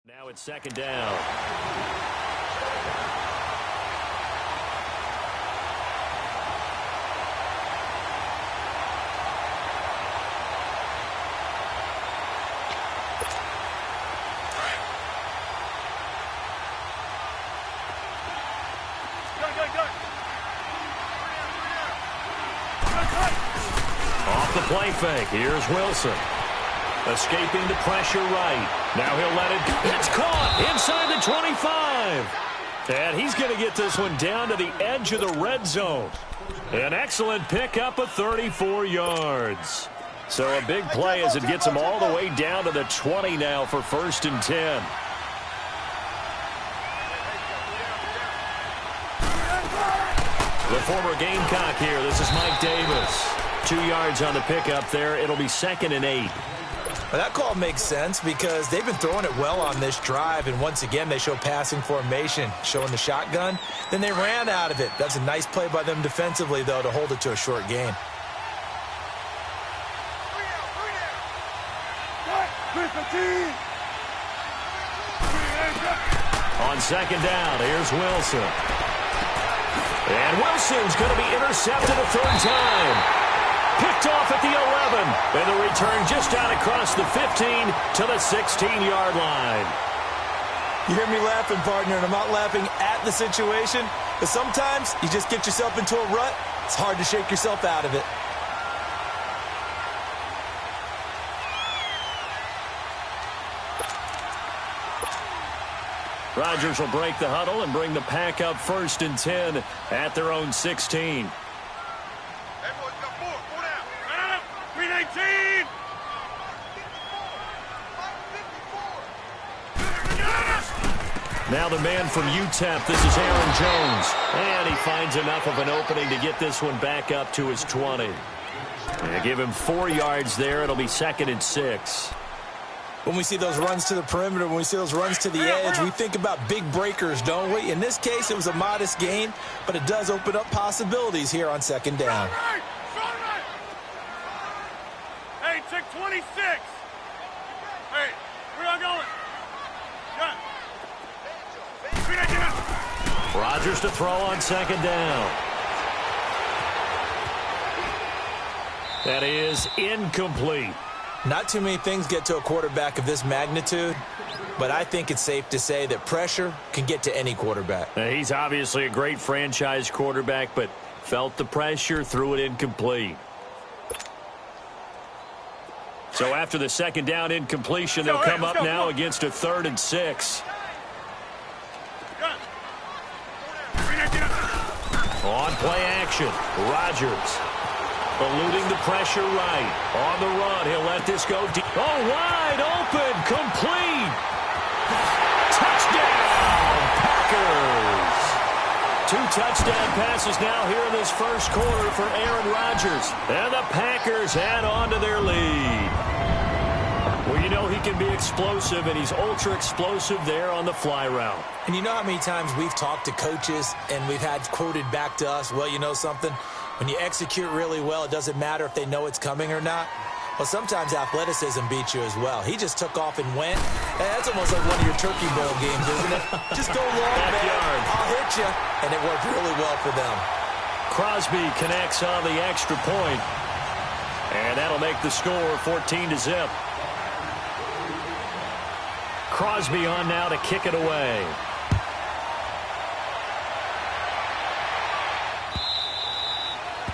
Now it's second down. Off the play fake. Here's Wilson. Escaping the pressure right. Now he'll let it. It's caught inside the 25. And he's going to get this one down to the edge of the red zone. An excellent pickup of 34 yards. So a big play as it gets him all the way down to the 20 now for 1st and 10. The former Gamecock here. This is Mike Davis. 2 yards on the pickup there. It'll be 2nd and 8. Well, that call makes sense because they've been throwing it well on this drive, and once again they show passing formation, showing the shotgun. Then they ran out of it. That's a nice play by them defensively, though, to hold it to a short gain. On 2nd down, here's Wilson. And Wilson's going to be intercepted a 3rd time. Picked off at the 11. And the return just out across the 15 to the 16-yard line. You hear me laughing, partner, and I'm not laughing at the situation, but sometimes you just get yourself into a rut. It's hard to shake yourself out of it. Rodgers will break the huddle and bring the pack up 1st and 10 at their own 16. Now the man from UTEP, this is Aaron Jones. And he finds enough of an opening to get this one back up to his 20. They give him 4 yards there. It'll be 2nd and 6. When we see those runs to the perimeter, when we see those runs to the edge, we think about big breakers, don't we? In this case, it was a modest gain, but it does open up possibilities here on 2nd down. Hey, check 26. Hey, where y'all going? Rodgers to throw on 2nd down. That is incomplete. Not too many things get to a quarterback of this magnitude, but I think it's safe to say that pressure can get to any quarterback. He's obviously a great franchise quarterback, but felt the pressure, threw it incomplete. So after the 2nd down incompletion, they'll come up now against a 3rd and 6. On play action, Rodgers eluding the pressure right. On the run, he'll let this go deep. Oh, wide open, complete. Touchdown, Packers. 2 touchdown passes now here in this 1st quarter for Aaron Rodgers. And the Packers add on to their lead. Well, you know he can be explosive, and he's ultra-explosive there on the fly route. And you know how many times we've talked to coaches and we've had quoted back to us, well, you know something? When you execute really well, it doesn't matter if they know it's coming or not. Well, sometimes athleticism beats you as well. He just took off and went. Hey, that's almost like one of your Turkey Bowl games, isn't it? Just go long, man. I'll hit you. And it worked really well for them. Crosby connects on the extra point. And that'll make the score 14-0. Crosby on now to kick it away.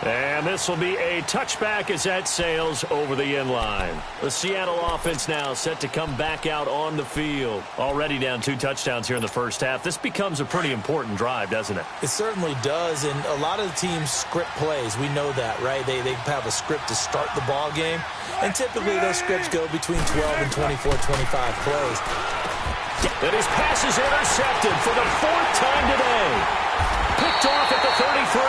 And this will be a touchback as that sails over the end line. The Seattle offense now set to come back out on the field. Already down 2 touchdowns here in the 1st half. This becomes a pretty important drive, doesn't it? It certainly does, and a lot of the teams script plays. We know that, right? They have a script to start the ball game, and typically those scripts go between 12 and 24, 25 plays. And his pass is intercepted for the 4th time today. Picked off at the 33.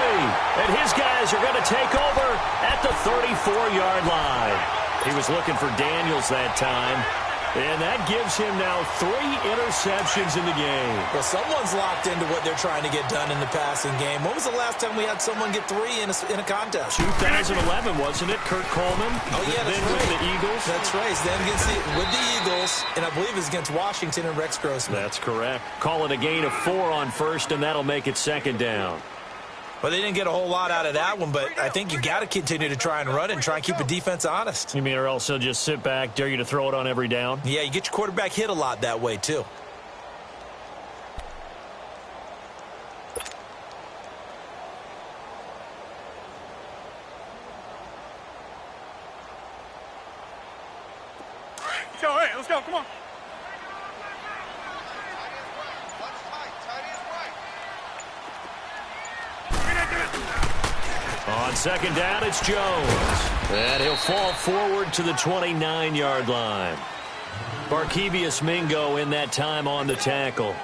And his guys are going to take over at the 34-yard line. He was looking for Daniels that time. And that gives him now 3 interceptions in the game. Well, someone's locked into what they're trying to get done in the passing game. When was the last time we had someone get 3 in a contest? 2011, wasn't it? Kurt Coleman? Oh, yeah, that's then right. with the Eagles? That's right. Then with the Eagles, and I believe it's against Washington and Rex Grossman. That's correct. Call it a gain of 4 on first, and that'll make it 2nd down. Well, they didn't get a whole lot out of that one, but I think you got to continue to try and run and try and keep the defense honest. You mean or else he'll just sit back, dare you to throw it on every down? Yeah, you get your quarterback hit a lot that way, too. So, hey, let's go. Come on. On 2nd down, it's Jones. And he'll fall forward to the 29-yard line. Barkevius Mingo in that time on the tackle.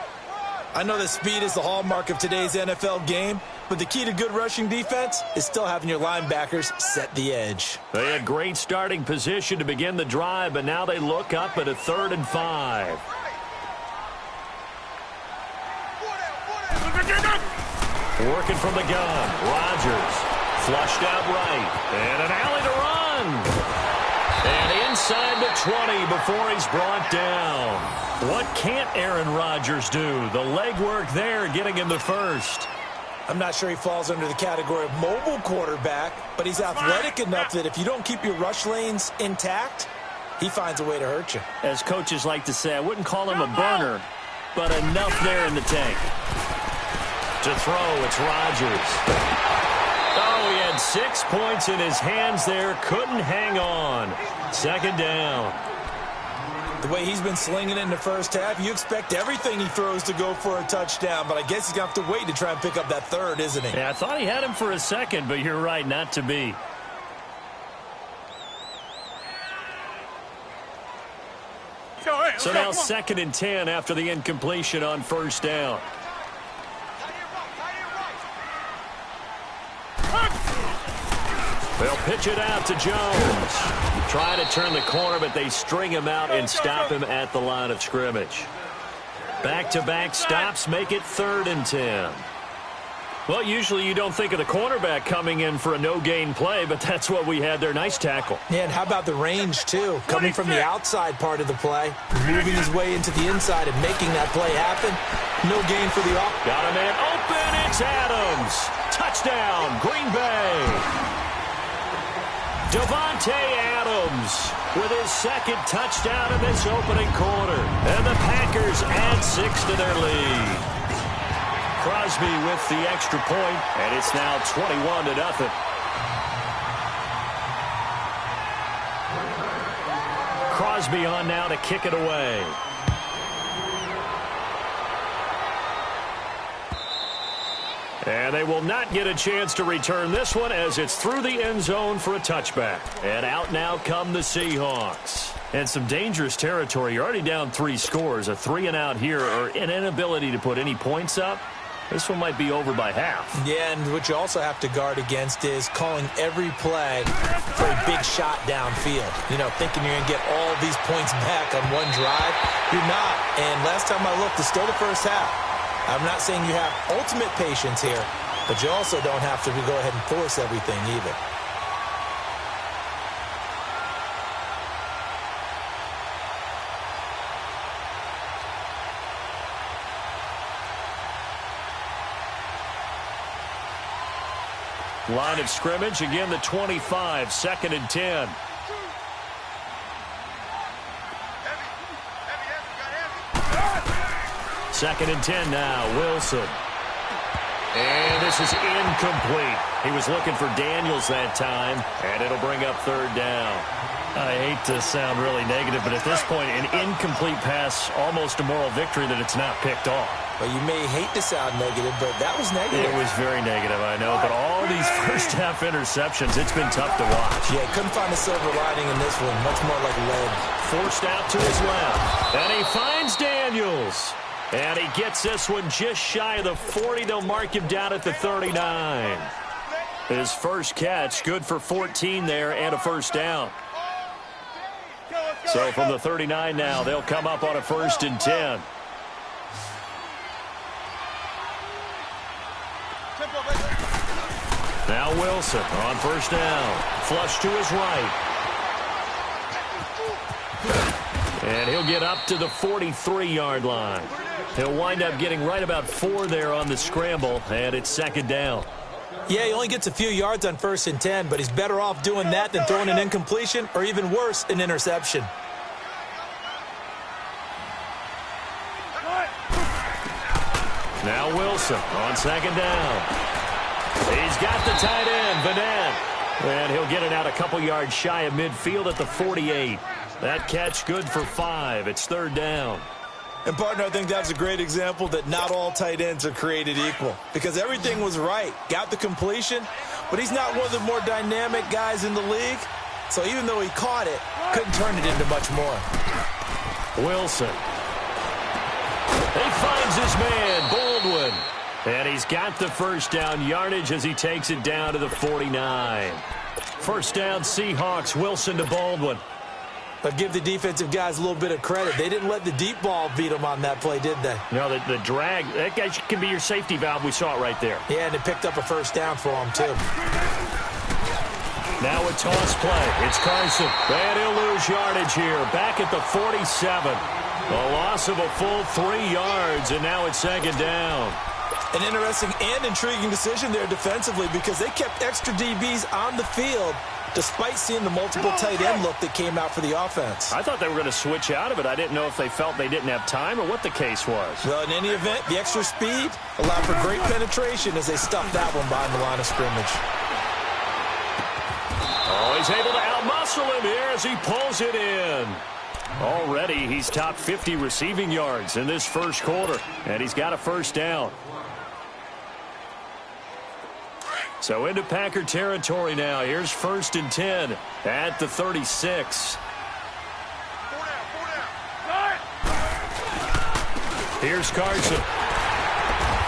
I know that speed is the hallmark of today's NFL game, but the key to good rushing defense is still having your linebackers set the edge. They had great starting position to begin the drive, but now they look up at a 3rd and 5. Working from the gun, Rodgers. Flushed out right. And an alley to run. And inside the 20 before he's brought down. What can't Aaron Rodgers do? The legwork there getting him the first. I'm not sure he falls under the category of mobile quarterback, but he's athletic enough that if you don't keep your rush lanes intact, he finds a way to hurt you. As coaches like to say, I wouldn't call him a burner, but enough there in the tank. To throw, it's Rodgers. Oh, he had 6 points in his hands there. Couldn't hang on. 2nd down. The way he's been slinging it in the first half, you expect everything he throws to go for a touchdown, but I guess he's going to have to wait to try and pick up that 3rd, isn't he? Yeah, I thought he had him for a second, but you're right, not to be. So now 2nd and 10 after the incompletion on 1st down. They'll pitch it out to Jones. Try to turn the corner, but they string him out and stop him at the line of scrimmage. Back-to-back stops make it 3rd and 10. Well, usually you don't think of the cornerback coming in for a no-gain play, but that's what we had there. Nice tackle. Yeah, and how about the range, too? Coming from the outside part of the play, moving his way into the inside and making that play happen. No gain for the offense. Got a man open. It's Adams. Touchdown, Green Bay. Davante Adams with his 2nd touchdown in this opening quarter. And the Packers add 6 to their lead. Crosby with the extra point, and it's now 21-0. Crosby on now to kick it away. And they will not get a chance to return this one as it's through the end zone for a touchback. And out now come the Seahawks. And some dangerous territory. You're already down 3 scores. A 3-and-out here or an inability to put any points up. This one might be over by half. Yeah, and what you also have to guard against is calling every play for a big shot downfield. You know, thinking you're going to get all these points back on one drive. You're not. And last time I looked, it's still the first half. I'm not saying you have ultimate patience here, but you also don't have to go ahead and force everything either. Line of scrimmage, again the 25, 2nd and 10. Second and 10 now, Wilson. And this is incomplete. He was looking for Daniels that time, and it'll bring up 3rd down. I hate to sound really negative, but at this point, an incomplete pass, almost a moral victory that it's not picked off. Well, you may hate to sound negative, but that was negative. It was very negative, I know, but all these first-half interceptions, it's been tough to watch. Yeah, couldn't find a silver lining in this one, much more like lead. Forced out to his left, and he finds Daniels. And he gets this one just shy of the 40. They'll mark him down at the 39. His first catch, good for 14 there and a 1st down. So from the 39 now, they'll come up on a 1st and 10. Now Wilson on 1st down. Flush to his right. And he'll get up to the 43-yard line. He'll wind up getting right about 4 there on the scramble, and it's 2nd down. Yeah, he only gets a few yards on 1st and 10, but he's better off doing that than throwing an incompletion or even worse, an interception. Now Wilson on 2nd down. He's got the tight end, Vanette. And he'll get it out a couple yards shy of midfield at the 48. That catch good for 5. It's 3rd down. And, partner, I think that's a great example that not all tight ends are created equal because everything was right. Got the completion, but he's not one of the more dynamic guys in the league. So even though he caught it, couldn't turn it into much more. Wilson. He finds his man, Baldwin. And he's got the 1st down yardage as he takes it down to the 49. 1st down, Seahawks. Wilson to Baldwin. But give the defensive guys a little bit of credit. They didn't let the deep ball beat them on that play, did they? No, the drag, that guy can be your safety valve. We saw it right there. Yeah, and it picked up a 1st down for him, too. Now a toss play. It's Carson. And he'll lose yardage here. Back at the 47. A loss of a full 3 yards, and now it's 2nd down. An interesting and intriguing decision there defensively because they kept extra DBs on the field despite seeing the multiple tight end look that came out for the offense. I thought they were going to switch out of it. I didn't know if they felt they didn't have time or what the case was. Well, in any event, the extra speed allowed for great penetration as they stuffed that one behind the line of scrimmage. Oh, he's able to outmuscle him here as he pulls it in. Already, he's top 50 receiving yards in this 1st quarter, and he's got a 1st down. So into Packer territory now. Here's 1st and 10 at the 36. Here's Carson.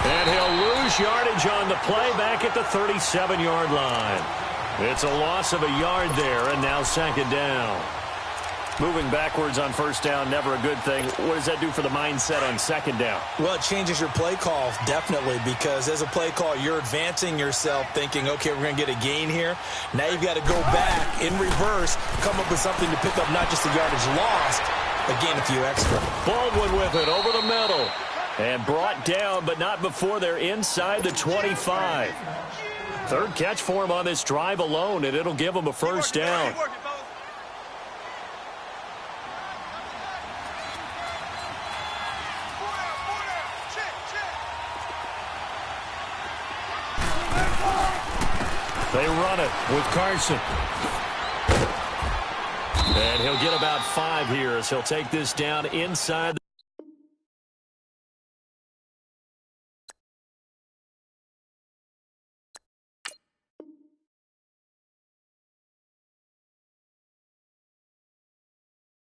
And he'll lose yardage on the play back at the 37-yard line. It's a loss of a yard there, and now 2nd down. Moving backwards on 1st down, never a good thing. What does that do for the mindset on 2nd down? Well, it changes your play call, definitely, because as a play call, you're advancing yourself thinking, okay, we're going to get a gain here. Now you've got to go back in reverse, come up with something to pick up not just the yardage lost, but gain a few extra. Baldwin with it over the middle. And brought down, but not before they're inside the 25. 3rd catch for him on this drive alone, and it'll give him a 1st down. They run it with Carson. And he'll get about 5 here as he'll take this down inside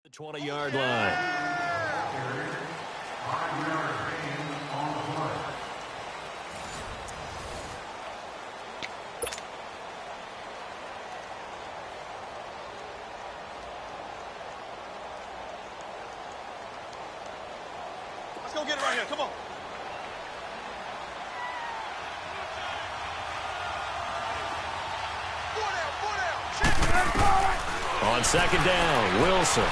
the 20-yard line. Let's go get it right here. Come on. On 2nd down, Wilson.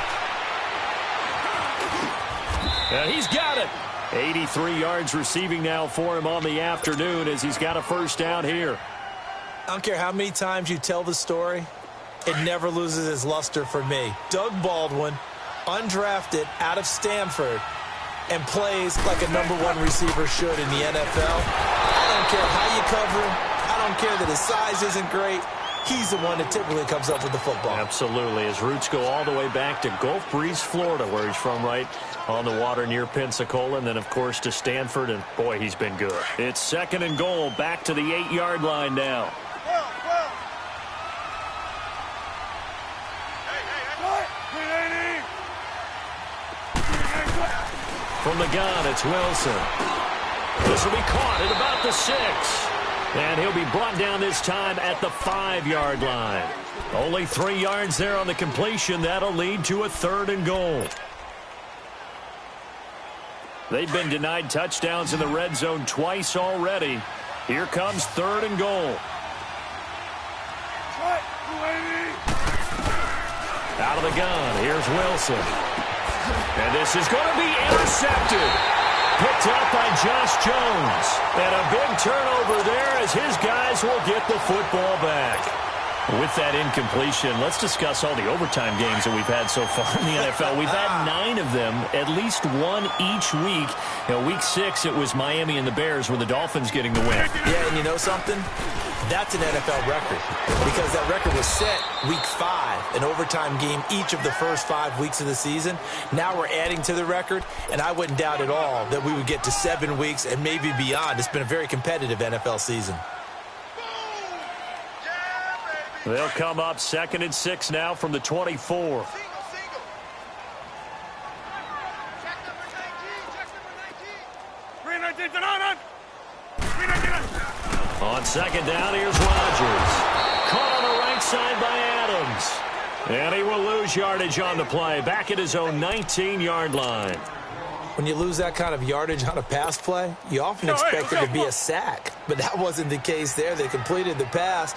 And he's got it. 83 yards receiving now for him on the afternoon as he's got a 1st down here. I don't care how many times you tell the story, it never loses its luster for me. Doug Baldwin, undrafted out of Stanford, and plays like a #1 receiver should in the NFL. I don't care how you cover him. I don't care that his size isn't great. He's the one that typically comes up with the football. Absolutely. His roots go all the way back to Gulf Breeze, Florida, where he's from, right on the water near Pensacola, and then, of course, to Stanford, and, boy, he's been good. It's 2nd and goal, back to the 8-yard line now. From the gun, it's Wilson. This will be caught at about the 6. And he'll be brought down this time at the 5-yard line. Only 3 yards there on the completion. That'll lead to a 3rd and goal. They've been denied touchdowns in the red zone twice already. Here comes 3rd and goal. Out of the gun, here's Wilson. And this is going to be intercepted. Picked up by Josh Jones. And a big turnover there as his guys will get the football back. With that incompletion, let's discuss all the overtime games that we've had so far in the NFL. We've had 9 of them, at least one each week. Week 6, it was Miami and the Bears, with the Dolphins getting the win. Yeah, and you know something? That's an NFL record, because that record was set week 5, an overtime game each of the first 5 weeks of the season. Now we're adding to the record, and I wouldn't doubt at all that we would get to 7 weeks and maybe beyond. It's been a very competitive NFL season. They'll come up 2nd and 6 now from the 24. On 2nd down, here's Rodgers. Caught on the right side by Adams. And he will lose yardage on the play. Back at his own 19-yard line. When you lose that kind of yardage on a pass play, you often expect it to be a sack. But that wasn't the case there. They completed the pass.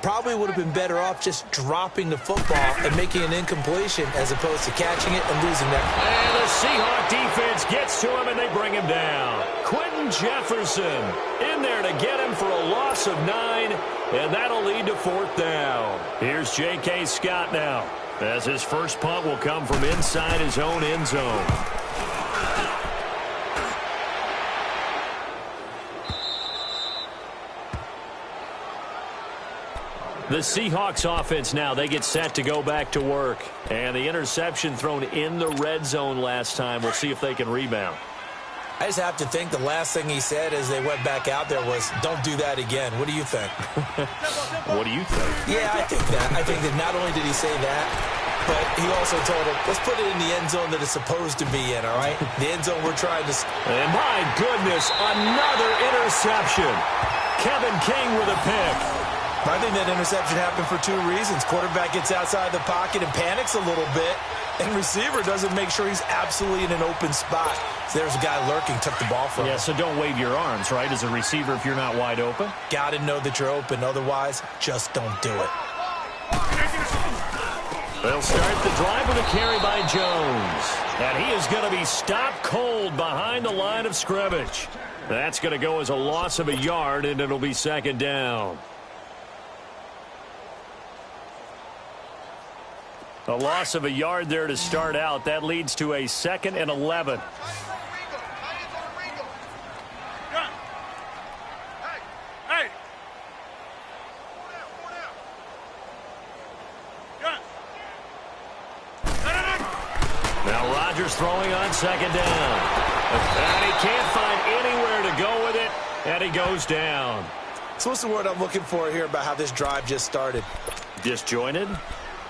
Probably would have been better off just dropping the football and making an incompletion as opposed to catching it and losing that. And the Seahawk defense gets to him, and they bring him down. Quentin Jefferson in there to get him for a loss of 9, and that'll lead to 4th down. Here's J.K. Scott now, as his first punt will come from inside his own end zone. The Seahawks offense now, they get set to go back to work. And the interception thrown in the red zone last time. We'll see if they can rebound. I just have to think the last thing he said as they went back out there was, don't do that again. What do you think? What do you think? Yeah, I think that. I think that not only did he say that, but he also told him, let's put it in the end zone that it's supposed to be in, all right? The end zone we're trying to... And my goodness, another interception. Kevin King with a pick. I think that interception happened for 2 reasons. Quarterback gets outside the pocket and panics a little bit, and receiver doesn't make sure he's absolutely in an open spot. So there's a guy lurking, took the ball from him. Yeah, so don't wave your arms, right, as a receiver if you're not wide open. Got to know that you're open. Otherwise, just don't do it. They'll start the drive with a carry by Jones. And he is going to be stopped cold behind the line of scrimmage. That's going to go as a loss of a yard, and it'll be 2nd down. A loss of a yard there to start out. That leads to a 2nd and 11. Now Rodgers throwing on 2nd down. And he can't find anywhere to go with it, and he goes down. So what's the word I'm looking for here about how this drive just started? Disjointed?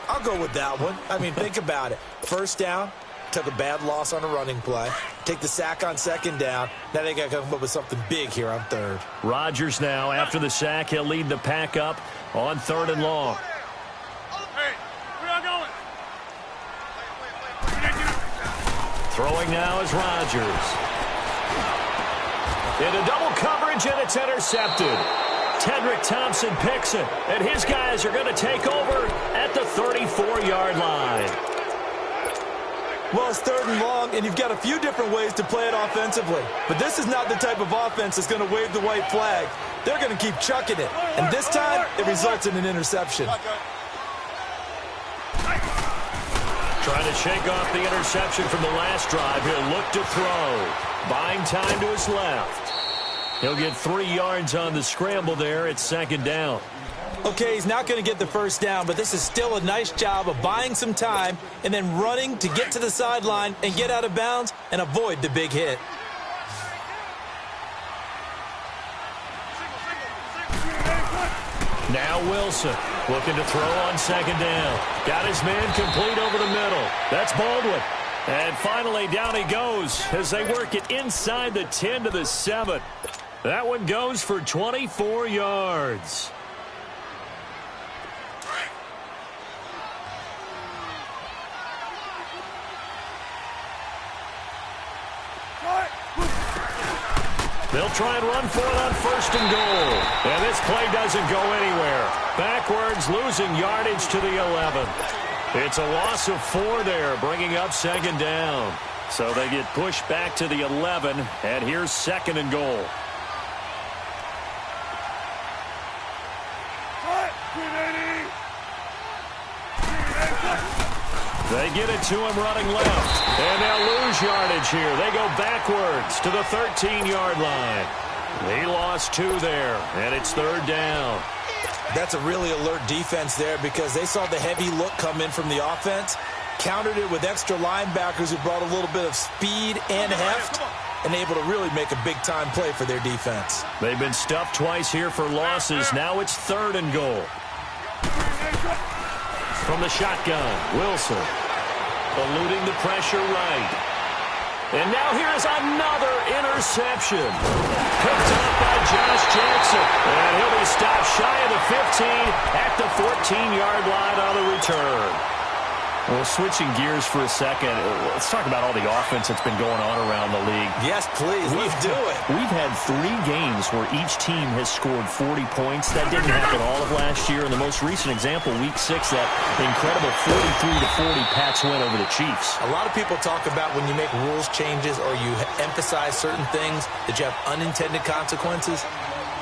I'll go with that one. I mean, think about it. 1st down, took a bad loss on a running play. Take the sack on 2nd down. Now they got to come up with something big here on 3rd. Rodgers now, after the sack, he'll lead the pack up on 3rd and long. Hey, where y'all going? Throwing now is Rodgers. Into double coverage, and it's intercepted. Tedrick Thompson picks it, and his guys are going to take over at the 34-yard line. Well, it's 3rd and long, and you've got a few different ways to play it offensively. But this is not the type of offense that's going to wave the white flag. They're going to keep chucking it. And this time, it results in an interception. Trying to shake off the interception from the last drive. He'll look to throw. Buying time to his left. He'll get 3 yards on the scramble there at 2nd down. Okay, he's not going to get the 1st down, but this is still a nice job of buying some time and then running to get to the sideline and get out of bounds and avoid the big hit. Now Wilson looking to throw on 2nd down. Got his man complete over the middle. That's Baldwin. And finally down he goes as they work it inside the 10 to the 7. That one goes for 24 yards. They'll try and run for it on 1st and goal. And this play doesn't go anywhere. Backwards, losing yardage to the 11. It's a loss of 4 there, bringing up 2nd down. So they get pushed back to the 11, and here's 2nd and goal. They get it to him running left, and they'll lose yardage here. They go backwards to the 13-yard line. He lost 2 there, and it's 3rd down. That's a really alert defense there because they saw the heavy look come in from the offense, countered it with extra linebackers who brought a little bit of speed and heft, and able to really make a big-time play for their defense. They've been stuffed twice here for losses. Now it's 3rd and goal. From the shotgun, Wilson eluding the pressure right. And now here's another interception. Picked up by Josh Jackson. And he'll be stopped shy of the 15 at the 14-yard line on the return. Well, switching gears for a second, let's talk about all the offense that's been going on around the league. Yes, please. Let's do it. We've had 3 games where each team has scored 40 points. That didn't happen all of last year. And the most recent example, Week 6, that incredible 43-40 Pats win over the Chiefs. A lot of people talk about when you make rules changes or you emphasize certain things that you have unintended consequences.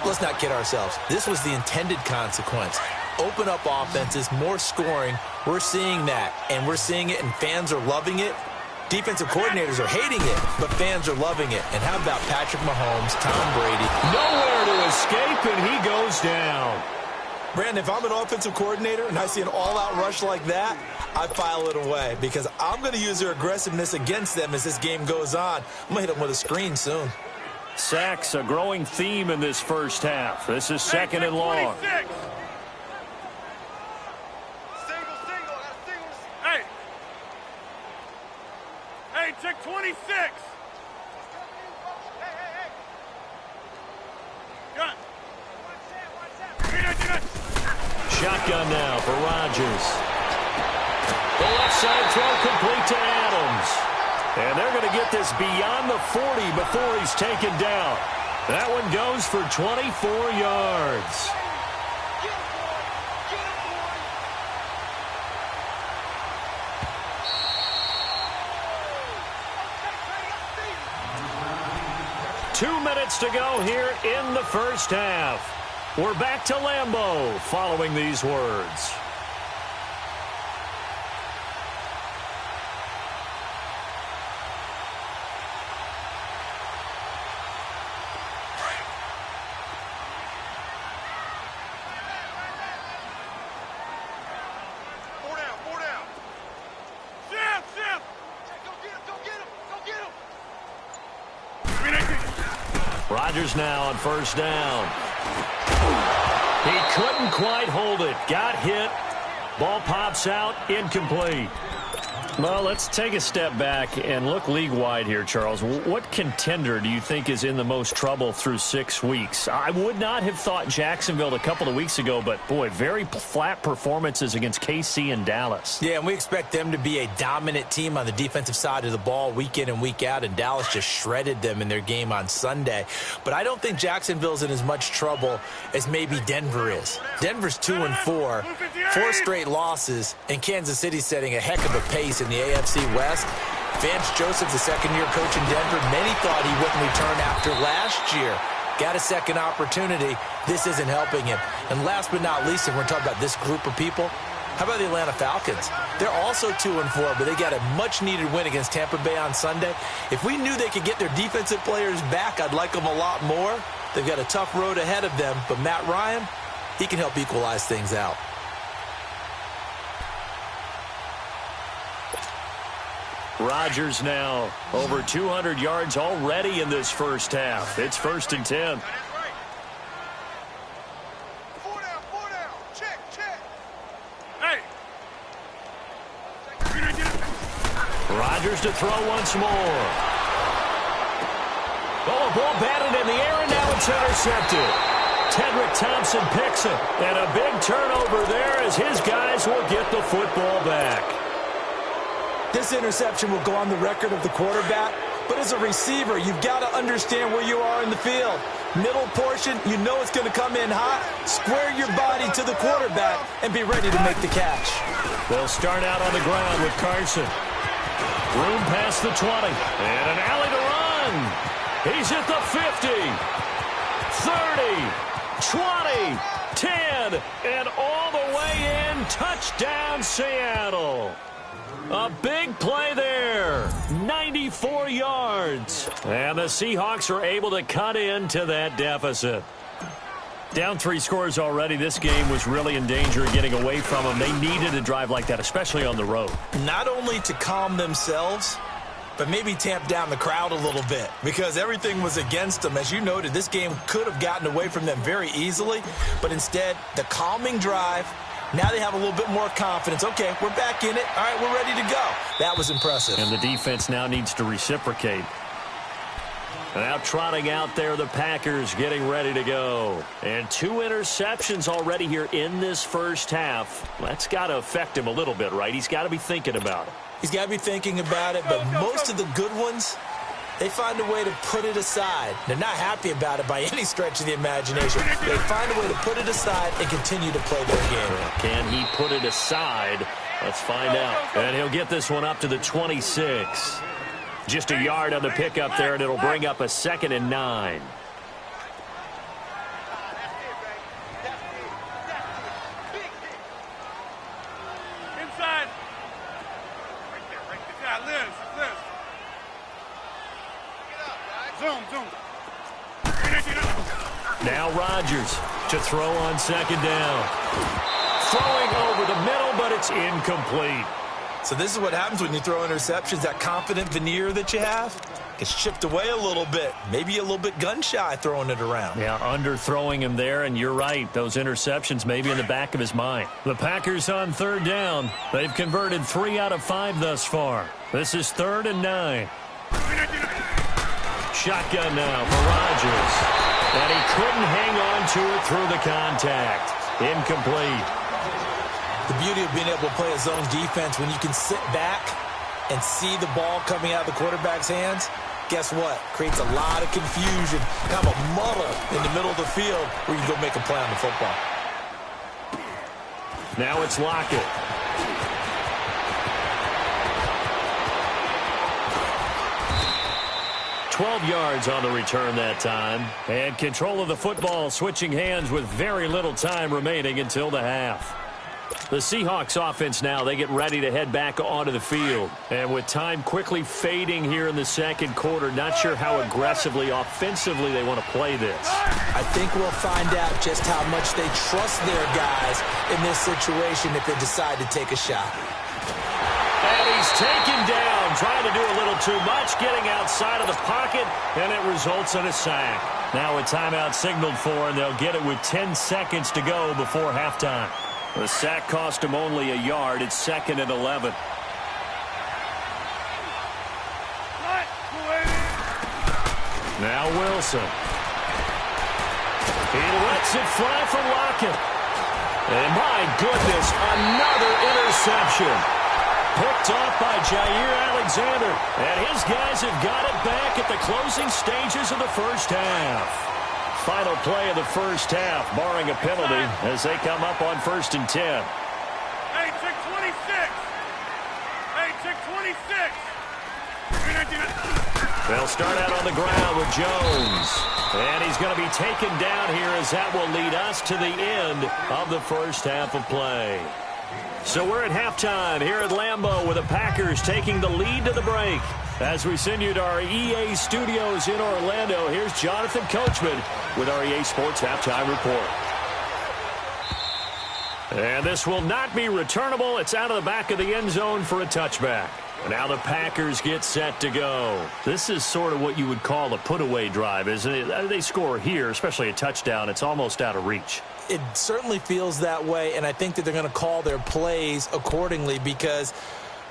Let's not kid ourselves. This was the intended consequence. Open up offenses, more scoring. We're seeing that, and we're seeing it, and fans are loving it. Defensive coordinators are hating it, but fans are loving it. And how about Patrick Mahomes, Tom Brady? Nowhere to escape, and he goes down. Brandon, if I'm an offensive coordinator and I see an all-out rush like that, I file it away because I'm going to use their aggressiveness against them as this game goes on. I'm going to hit them with a screen soon. Sacks, a growing theme in this first half. This is 2nd and long. Check 26. Gun. Shotgun now for Rodgers. The left side throw complete to Adams. And they're going to get this beyond the 40 before he's taken down. That one goes for 24 yards. Two minutes to go here in the first half. We're back to Lambeau following these words. Rodgers now on 1st down. He couldn't quite hold it. Got hit. Ball pops out. Incomplete. Well, let's take a step back and look league-wide here, Charles. What contender do you think is in the most trouble through 6 weeks? I would not have thought Jacksonville a couple of weeks ago, but, boy, very flat performances against KC and Dallas. Yeah, and we expect them to be a dominant team on the defensive side of the ball week in and week out, and Dallas just shredded them in their game on Sunday. But I don't think Jacksonville's in as much trouble as maybe Denver is. Denver's 2-4, 4 straight losses, and Kansas City's setting a heck of a pace in the AFC West. Vance Joseph, the second-year coach in Denver, many thought he wouldn't return after last year. Got a second opportunity. This isn't helping him. And last but not least, and we're talking about this group of people, how about the Atlanta Falcons? They're also 2-4, but they got a much-needed win against Tampa Bay on Sunday. If we knew they could get their defensive players back, I'd like them a lot more. They've got a tough road ahead of them, but Matt Ryan, he can help equalize things out. Rodgers now over 200 yards already in this first half. It's 1st and 10. Four down. Check. Hey. Rodgers to throw once more. Oh, a ball batted in the air, and now it's It's intercepted. Tedrick Thompson picks it. And a big turnover there as his guys will get the football back. This interception will go on the record of the quarterback, but as a receiver, you've got to understand where you are in the field. Middle portion, you know it's going to come in hot. Square your body to the quarterback and be ready to make the catch. They'll start out on the ground with Carson. Room past the 20. And an alley to run. He's at the 50. 30. 20. 10. And all the way in. Touchdown, Seattle. A big play there. 94 yards. And the Seahawks are able to cut into that deficit. Down 3 scores already. This game was really in danger of getting away from them. They needed a drive like that, especially on the road. Not only to calm themselves, but maybe tamp down the crowd a little bit because everything was against them. As you noted, this game could have gotten away from them very easily, but instead, the calming drive, now they have a little bit more confidence. Okay, we're back in it. All right, we're ready to go. That was impressive. And the defense now needs to reciprocate. Now trotting out there, the Packers getting ready to go. And 2 interceptions already here in this first half. That's got to affect him a little bit, right? He's got to be thinking about it. He's got to be thinking about it, but most of the good ones, they find a way to put it aside. They're not happy about it by any stretch of the imagination. They find a way to put it aside and continue to play their game. Can he put it aside? Let's find out. And he'll get this one up to the 26. Just a yard on the pickup there, and it'll bring up a 2nd and 9. Inside. Right there. Liz. Zoom. Now Rodgers to throw on 2nd down. Throwing over the middle, but it's incomplete. So this is what happens when you throw interceptions. That confident veneer that you have gets chipped away a little bit. Maybe a little bit gun-shy throwing it around. Yeah, underthrowing him there, and you're right. Those interceptions may be in the back of his mind. The Packers on 3rd down. They've converted 3 out of 5 thus far. This is 3rd and 9. Shotgun now for Rodgers. And he couldn't hang on to it through the contact. Incomplete. The beauty of being able to play a zone defense when you can sit back and see the ball coming out of the quarterback's hands, guess what? Creates a lot of confusion, kind of a muddle in the middle of the field where you can go make a play on the football. Now it's Lockett. $12 yards on the return that time. And control of the football switching hands with very little time remaining until the half. The Seahawks offense now, they get ready to head back onto the field. And with time quickly fading here in the 2nd quarter, not sure how aggressively, offensively they want to play this. I think we'll find out just how much they trust their guys in this situation if they decide to take a shot. And he's taken down, trying to do a little too much, getting outside of the pocket, and it results in a sack. Now a timeout signaled for, and they'll get it with 10 seconds to go before halftime. The sack cost him only a yard. It's 2nd and 11. Now Wilson. He lets it fly for Lockett. And my goodness, another interception. Picked off by Jair Alexander. And his guys have got it back at the closing stages of the first half. Final play of the first half, barring a penalty, as they come up on 1st and 10. Hey, check 26. They'll start out on the ground with Jones. And he's going to be taken down here as that will lead us to the end of the first half of play. So we're at halftime here at Lambeau with the Packers taking the lead to the break. As we send you to our EA studios in Orlando, here's Jonathan Coachman with our EA Sports Halftime Report. And this will not be returnable. It's out of the back of the end zone for a touchback. Now the Packers get set to go. This is sort of what you would call a put-away drive, isn't it? They score here, especially a touchdown. It's almost out of reach. It certainly feels that way, and I think that they're going to call their plays accordingly because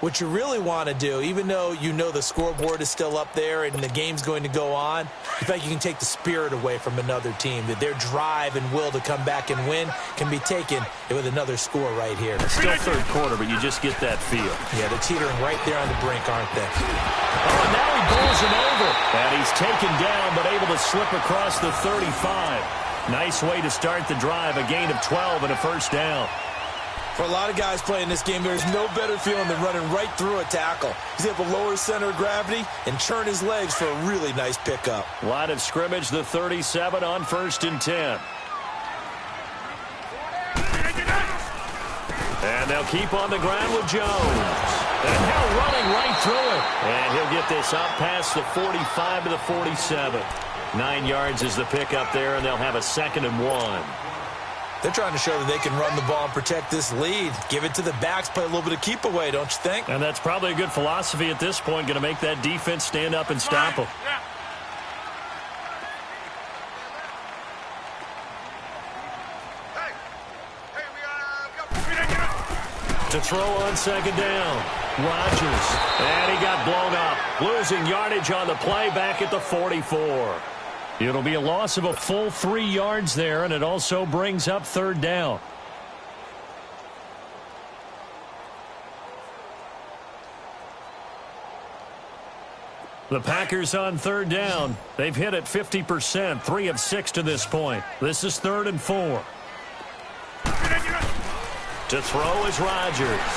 What you really want to do, even though you know the scoreboard is still up there and the game's going to go on, in fact, you can take the spirit away from another team, that their drive and will to come back and win can be taken with another score right here. It's still third quarter, but you just get that feel. Yeah, they're teetering right there on the brink, aren't they? Oh, and now he bowls him over. And he's taken down, but able to slip across the 35. Nice way to start the drive, a gain of 12 and a first down. For a lot of guys playing this game, there's no better feeling than running right through a tackle. He's able to lower his center of gravity and churn his legs for a really nice pickup. Line of scrimmage, the 37 on 1st and 10. And they'll keep on the ground with Jones. And now running right through it. And he'll get this up past the 45 to the 47. 9 yards is the pickup there, and they'll have a 2nd and 1. They're trying to show that they can run the ball and protect this lead. Give it to the backs, play a little bit of keep away, don't you think? And that's probably a good philosophy at this point, going to make that defense stand up and stop them. To throw on 2nd down, Rodgers. And he got blown up, losing yardage on the play back at the 44. It'll be a loss of a full 3 yards there, and it also brings up 3rd down. The Packers on 3rd down. They've hit it 50%, 3 of 6 to this point. This is 3rd and 4. To throw is Rodgers.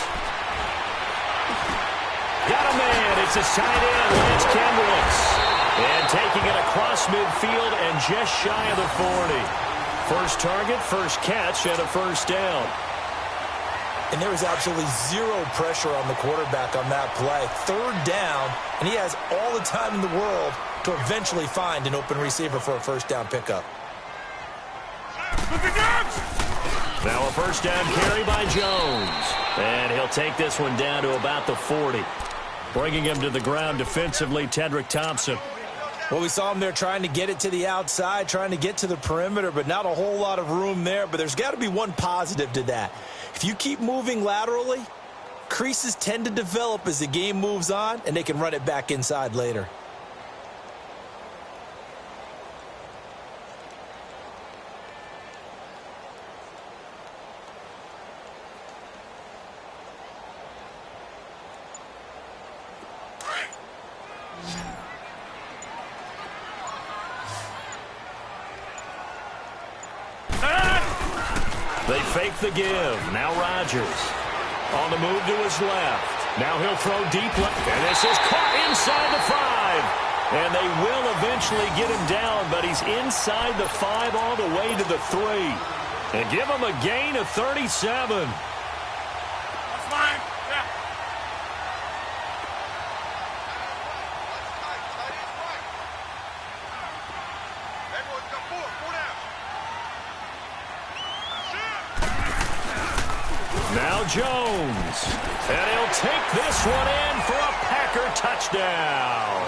Got a man. It's his tight end, Lance Kendricks. And taking it across midfield and just shy of the 40. First target, first catch, and a first down. And there was absolutely zero pressure on the quarterback on that play. 3rd down, and he has all the time in the world to eventually find an open receiver for a first down pickup. Now a first down carry by Jones. And he'll take this one down to about the 40. Bringing him to the ground defensively, Tedrick Thompson. Well, we saw him there trying to get it to the outside, trying to get to the perimeter, but not a whole lot of room there. But there's got to be one positive to that. If you keep moving laterally, creases tend to develop as the game moves on, and they can run it back inside later. They fake the give. Now Rodgers on the move to his left. Now he'll throw deep left. And this is caught inside the 5. And they will eventually get him down, but he's inside the 5 all the way to the 3. And give him a gain of 37. That's fine. Yeah. Everyone's got 4 down. Now Jones. And he'll take this one in for a Packer touchdown.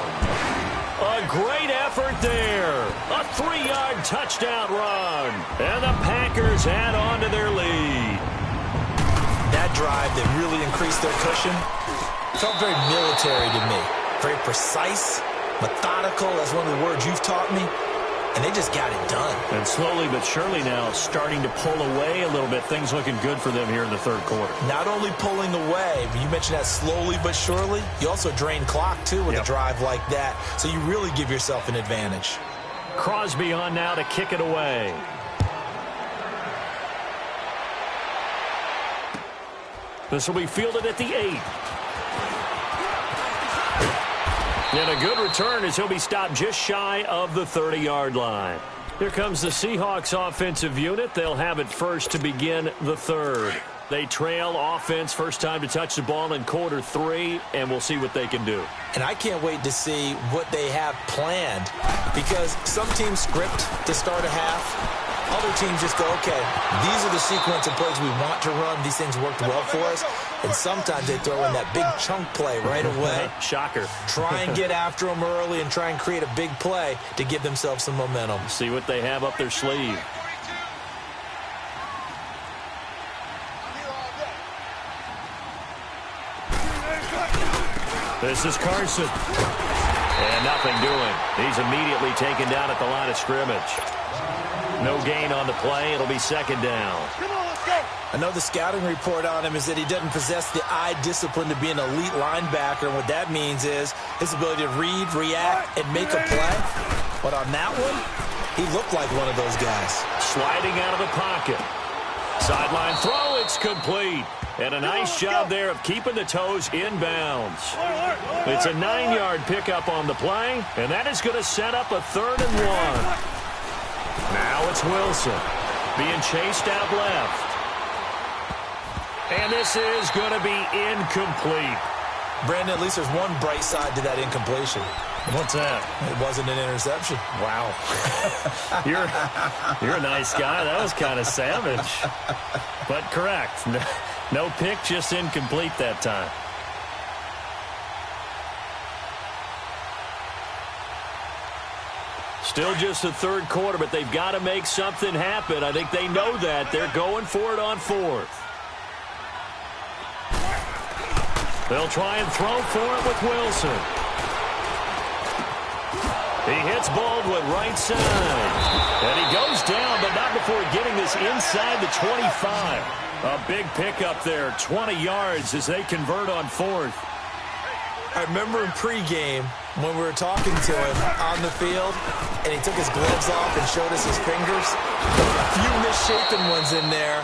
A great effort there. A 3-yard touchdown run. And the Packers add on to their lead. That drive that really increased their cushion felt very military to me. Very precise, methodical, that's one of the words you've taught me. And they just got it done. And slowly but surely now starting to pull away a little bit. Things looking good for them here in the 3rd quarter. Not only pulling away, but you mentioned that slowly but surely. You also drain clock, too, with a drive like that. So you really give yourself an advantage. Crosby on now to kick it away. This will be fielded at the 8. And a good return as he'll be stopped just shy of the 30-yard line. Here comes the Seahawks offensive unit. They'll have it first to begin the 3rd. They trail offense, first time to touch the ball in quarter 3, and we'll see what they can do. And I can't wait to see what they have planned, because some teams script to start a half. Other teams just go, okay, these are the sequence of plays we want to run. These things worked well for us. And sometimes they throw in that big chunk play right away. Shocker. Try and get after them early and try and create a big play to give themselves some momentum. See what they have up their sleeve. This is Carson. And nothing doing. He's immediately taken down at the line of scrimmage. No gain on the play. It'll be second down. Come on, let's go. I know the scouting report on him is that he doesn't possess the eye discipline to be an elite linebacker. And what that means is his ability to read, react, and make a play. But on that one, he looked like one of those guys. Sliding out of the pocket. Sideline throw, it's complete. And a nice job there of keeping the toes inbounds. It's a 9-yard pickup on the play, and that is going to set up a 3rd and 1. Now it's Wilson being chased out left. And this is going to be incomplete. Brandon, at least there's one bright side to that incompletion. What's that? It wasn't an interception. Wow. You're a nice guy. That was kind of savage. But correct. No pick, just incomplete that time. Still just the 3rd quarter, but they've got to make something happen. I think they know that. They're going for it on 4th. They'll try and throw for it with Wilson. He hits Baldwin right side. And he goes down, but not before getting this inside the 25. A big pickup there, 20 yards as they convert on 4th. I remember in pregame when we were talking to him on the field, and he took his gloves off and showed us his fingers. A few misshapen ones in there,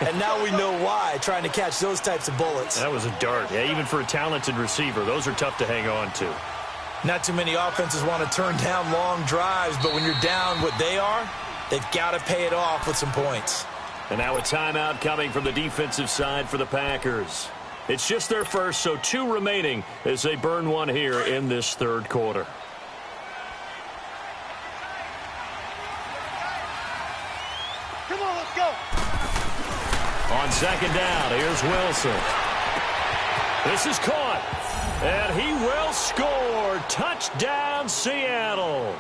and now we know why, trying to catch those types of bullets. That was a dart. Yeah, even for a talented receiver, those are tough to hang on to. Not too many offenses want to turn down long drives, but when you're down what they are, they've got to pay it off with some points. And now a timeout coming from the defensive side for the Packers. It's just their first, so 2 remaining as they burn one here in this 3rd quarter. Come on, let's go. On 2nd down, here's Wilson. This is caught, and he will score. Touchdown, Seattle.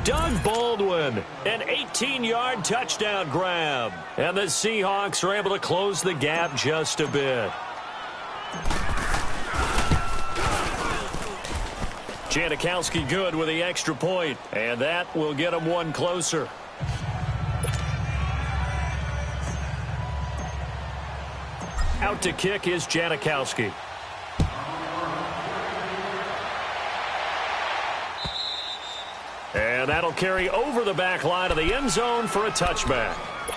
Doug Baldwin, an 18-yard touchdown grab. And the Seahawks are able to close the gap just a bit. Janikowski good with the extra point, and that will get him one closer. Out to kick is Janikowski. And that'll carry over the back line of the end zone for a touchback.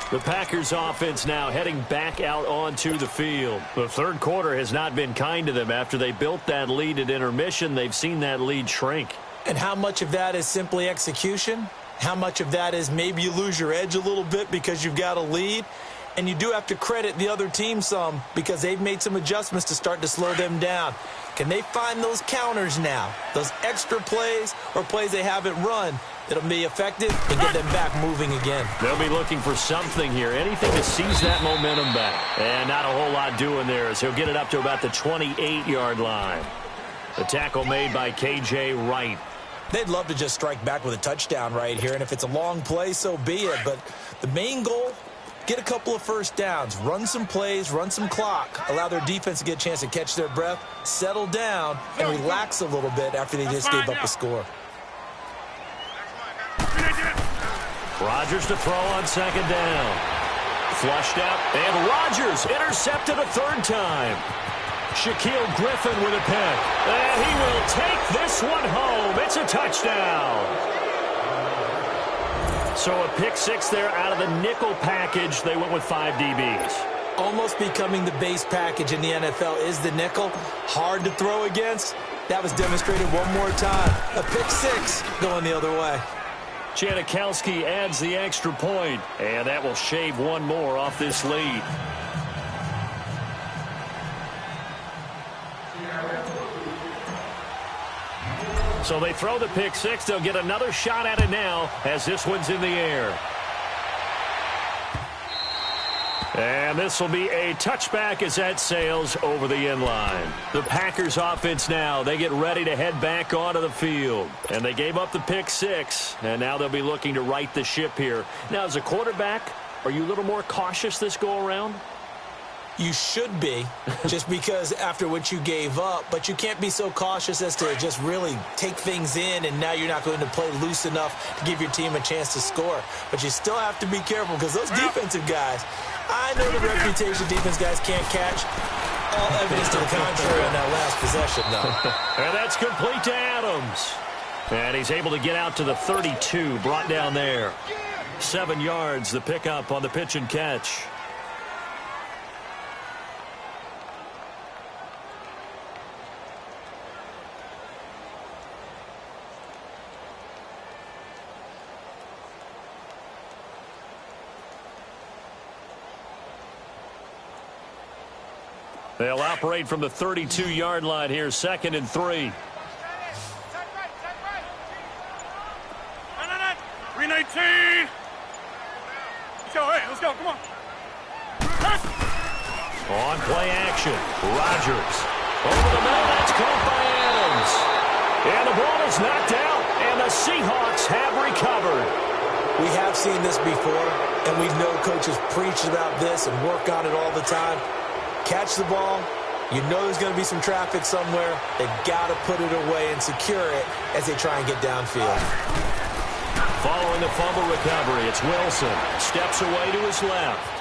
The Packers offense now heading back out onto the field. The 3rd quarter has not been kind to them. After they built that lead at intermission, they've seen that lead shrink. And how much of that is simply execution? How much of that is maybe you lose your edge a little bit because you've got a lead? And you do have to credit the other team some because they've made some adjustments to start to slow them down. Can they find those counters now, those extra plays or plays they haven't run that'll be effective and get them back moving again? They'll be looking for something here, anything to seize that momentum back. And not a whole lot doing there as he'll get it up to about the 28-yard line. The tackle made by K.J. Wright. They'd love to just strike back with a touchdown right here, and if it's a long play, so be it. But the main goal, get a couple of first downs, run some plays, run some clock, allow their defense to get a chance to catch their breath, settle down, and relax a little bit after they just gave up a score. Rodgers to throw on 2nd down. Flushed out, and Rodgers intercepted a 3rd time. Shaquille Griffin with a pick. And he will take this one home. It's a touchdown. So a pick 6 there out of the nickel package. They went with 5 DBs. Almost becoming the base package in the NFL is the nickel. Hard to throw against. That was demonstrated one more time. A pick 6 going the other way. Janikowski adds the extra point, and that will shave one more off this lead. So they throw the pick 6. They'll get another shot at it now as this one's in the air. And this will be a touchback as that sails over the end line. The Packers offense now, they get ready to head back onto the field. And they gave up the pick 6, and now they'll be looking to right the ship here. Now, as a quarterback, are you a little more cautious this go-around? You should be, just because after what you gave up, but you can't be so cautious as to just really take things in, and now you're not going to play loose enough to give your team a chance to score. But you still have to be careful, because those defensive guys, I know the reputation defense guys can't catch. All evidence to the contrary on that last possession, though. And that's complete to Adams. And he's able to get out to the 32, brought down there. 7 yards, the pickup on the pitch and catch. They'll operate from the 32-yard line here, 2nd and 3. 319. Let's go. Come on. On play action, Rodgers. Over the middle, that's caught by Adams. And the ball is knocked out, and the Seahawks have recovered. We have seen this before, and we know coaches preach about this and work on it all the time. Catch the ball. You know there's going to be some traffic somewhere. They've got to put it away and secure it as they try and get downfield. Following the fumble recovery, it's Wilson. Steps away to his left.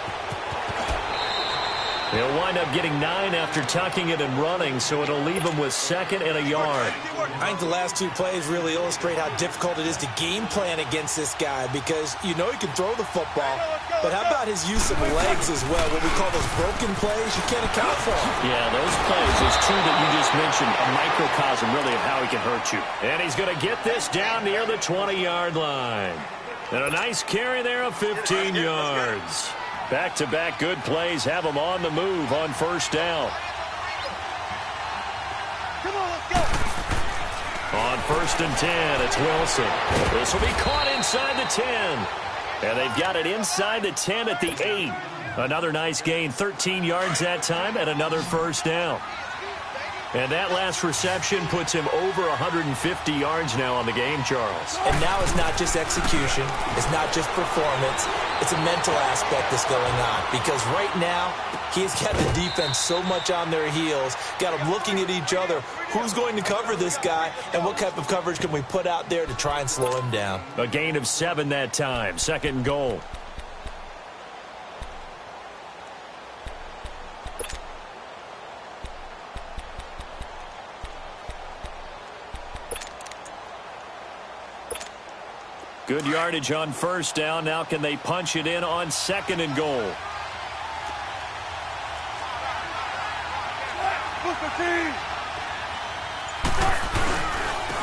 He'll wind up getting 9 after tucking it and running, so it'll leave him with 2nd and a yard. I think the last 2 plays really illustrate how difficult it is to game plan against this guy, because you know he can throw the football, but how about his use of legs as well? What we call those broken plays, you can't account for them. Yeah, those plays, it's true that you just mentioned, a microcosm really of how he can hurt you. And he's going to get this down near the 20-yard line. And a nice carry there of 15 yards. Back-to-back good plays have him on the move on 1st down. Come on, let's go. On 1st and 10, it's Wilson. This will be caught inside the 10. And they've got it inside the 10 at the 8. Another nice gain, 13 yards that time, and another 1st down. And that last reception puts him over 150 yards now on the game, Charles. And now it's not just execution. It's not just performance. It's a mental aspect that's going on. Because right now, he's got the defense so much on their heels, got them looking at each other. Who's going to cover this guy, and what type of coverage can we put out there to try and slow him down? A gain of 7 that time, 2nd and goal. Good yardage on 1st down. Now can they punch it in on 2nd and goal?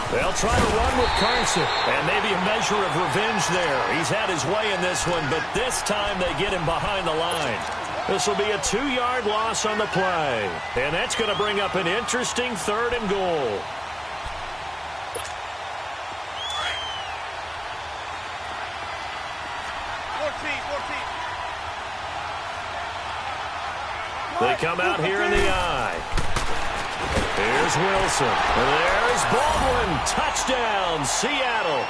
They'll try to run with Carson, and maybe a measure of revenge there. He's had his way in this one, but this time they get him behind the line. This will be a 2-yard loss on the play, and that's going to bring up an interesting 3rd and goal. They come out here in the eye. Here's Wilson. There's Baldwin. Touchdown, Seattle.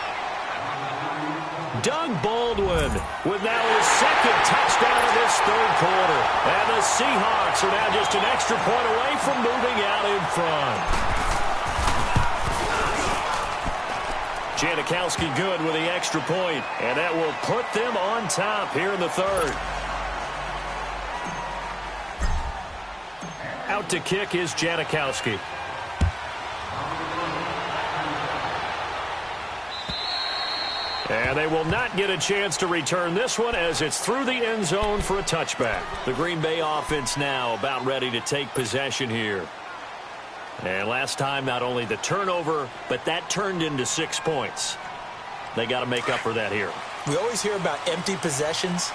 Doug Baldwin with now his 2nd touchdown of this 3rd quarter. And the Seahawks are now just an extra point away from moving out in front. Janikowski good with the extra point, and that will put them on top here in the 3rd. Out to kick is Janikowski. And they will not get a chance to return this one as it's through the end zone for a touchback. The Green Bay offense now about ready to take possession here. And last time, not only the turnover, but that turned into 6 points. They got to make up for that here. We always hear about empty possessions,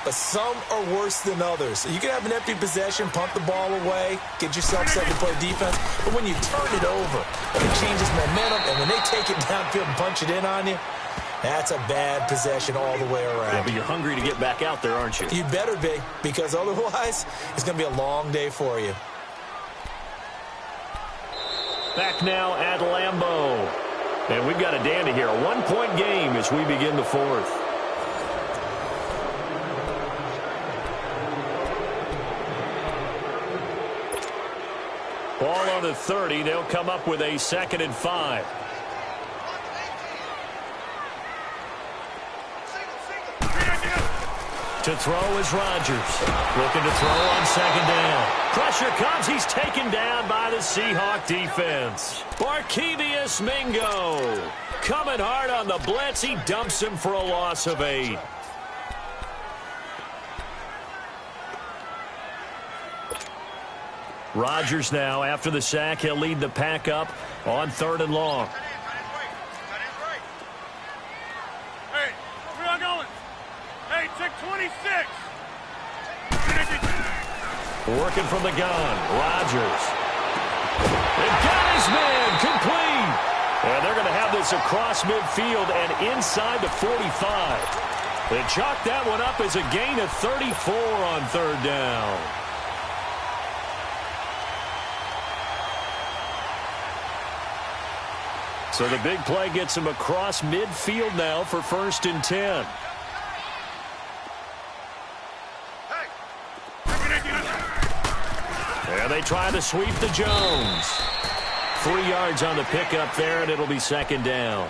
but some are worse than others. You can have an empty possession, punt the ball away, get yourself set to play defense, but when you turn it over, it changes momentum, and when they take it downfield and punch it in on you, that's a bad possession all the way around. Yeah, but you're hungry to get back out there, aren't you? You better be, because otherwise, it's going to be a long day for you. Back now at Lambeau. And we've got a dandy here. A 1-point game as we begin the 4th. ball on the 30. They'll come up with a 2nd and 5. To throw is Rodgers. Looking to throw on 2nd down. Pressure comes. He's taken down by the Seahawk defense. Barkevious Mingo coming hard on the blitz. He dumps him for a loss of 8. Rodgers now, after the sack, he'll lead the pack up on 3rd and long. Hey, where y'all going? Hey, check 26. Working from the gun, Rodgers. They've got his man, complete. And they're going to have this across midfield and inside the 45. They chalk that one up as a gain of 34 on 3rd down. So the big play gets him across midfield now for 1st and 10. And they try to sweep to Jones. 3 yards on the pickup there, and it'll be 2nd down.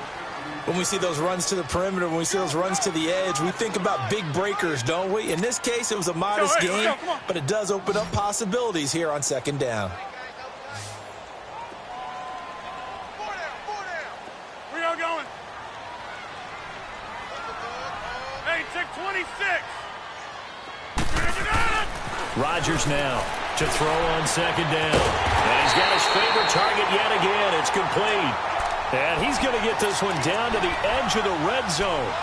When we see those runs to the perimeter, when we see those runs to the edge, we think about big breakers, don't we? In this case, it was a modest gain, but it does open up possibilities here on 2nd down. Where y'all going? Hey, check 26. Rodgers now to throw on 2nd down. And he's got his favorite target yet again. It's complete. And he's going to get this one down to the edge of the red zone.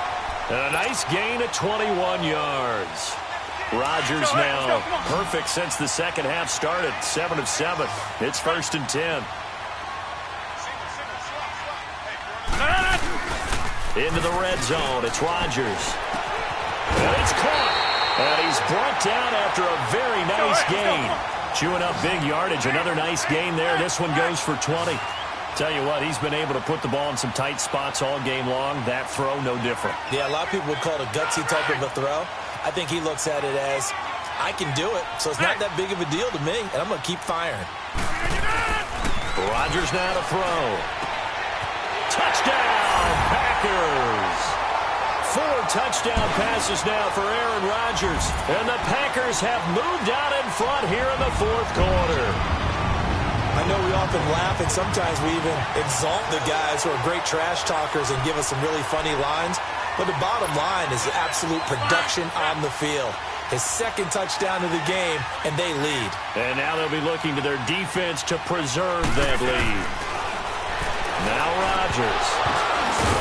And a nice gain of 21 yards. Rodgers now perfect since the 2nd half started. 7 of 7. It's 1st and 10. Into the red zone. It's Rodgers. And it's caught. And he's brought down after a very nice gain. Chewing up big yardage. Another nice gain there. This one goes for 20. Tell you what, he's been able to put the ball in some tight spots all game long. That throw, no different. Yeah, a lot of people would call it a gutsy type of a throw. I think he looks at it as, I can do it, so it's not that big of a deal to me, and I'm going to keep firing. Rodgers now to throw. Touchdown, Packers. 4 touchdown passes now for Aaron Rodgers. And the Packers have moved out in front here in the 4th quarter. I know we often laugh, and sometimes we even exalt the guys who are great trash talkers and give us some really funny lines. But the bottom line is absolute production on the field. His 2nd touchdown of the game, and they lead. And now they'll be looking to their defense to preserve that lead. Now Rodgers.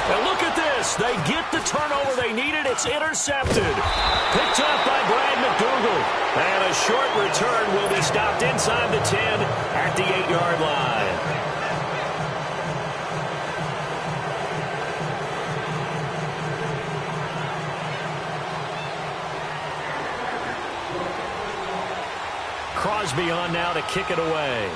And look at this. They get the turnover they needed. It's intercepted. Picked up by Brad McDougal. And a short return will be stopped inside the 10 at the 8-yard line. Crosby on now to kick it away.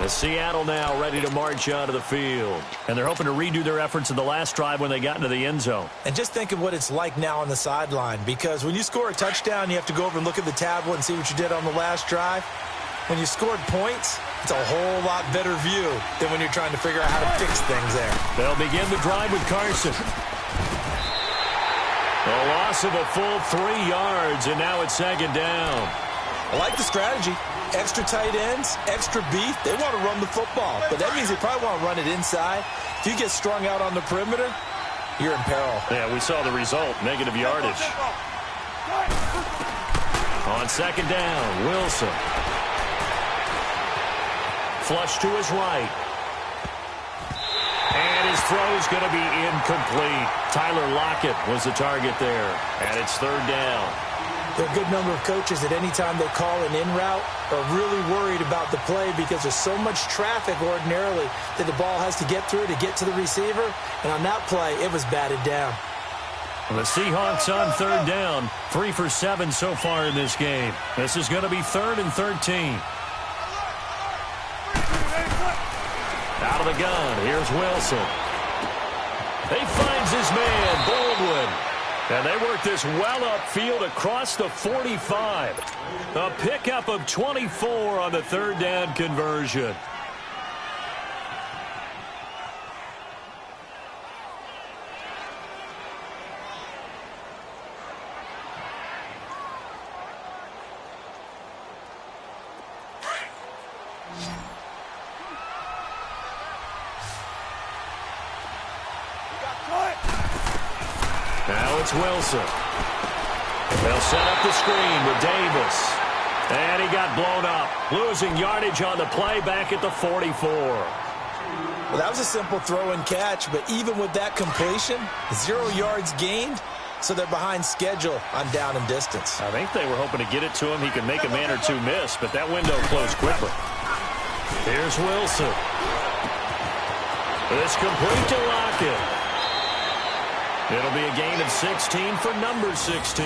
Seattle now ready to march out of the field. And they're hoping to redo their efforts in the last drive when they got into the end zone. And just think of what it's like now on the sideline, because when you score a touchdown, you have to go over and look at the tablet and see what you did on the last drive. When you scored points, it's a whole lot better view than when you're trying to figure out how to fix things there. They'll begin the drive with Carson. A loss of a full 3 yards, and now it's 2nd down. I like the strategy. Extra tight ends, extra beef. They want to run the football, but that means they probably want to run it inside. If you get strung out on the perimeter, you're in peril. Yeah, we saw the result, negative yardage. On 2nd down, Wilson. Flush to his right. And his throw is going to be incomplete. Tyler Lockett was the target there, and it's 3rd down. There are a good number of coaches at any time they call an in route are really worried about the play because there's so much traffic ordinarily that the ball has to get through to get to the receiver. And on that play, it was batted down. The Seahawks on 3rd down. 3 for 7 so far in this game. This is going to be 3rd and 13. Out of the gun, here's Wilson. He finds his man, Baldwin. And they work this well upfield across the 45. A pickup of 24 on the third down conversion. Now it's Wilson. They'll set up the screen with Davis. And he got blown up, losing yardage on the play back at the 44. Well, that was a simple throw and catch, but even with that completion, 0 yards gained, so they're behind schedule on down and distance. I think they were hoping to get it to him. He could make a man or two miss, but that window closed quickly. Here's Wilson. It's complete to Lockett. It'll be a gain of 16 for number 16.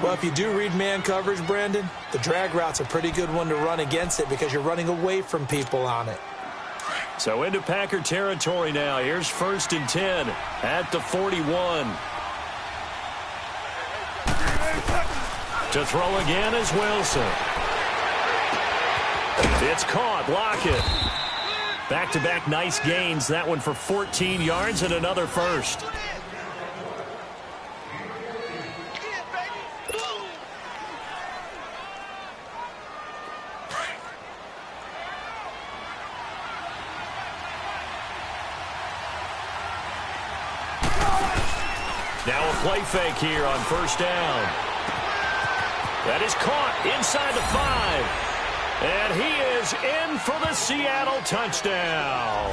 Well, if you do read man coverage, Brandon, the drag route's a pretty good one to run against it because you're running away from people on it. So into Packer territory now. Here's 1st and 10 at the 41. To throw again is Wilson. It's caught. Lockett. Back-to-back nice gains. That one for 14 yards and another first. Now a play fake here on 1st down. That is caught inside the 5. And he is in for the Seattle touchdown.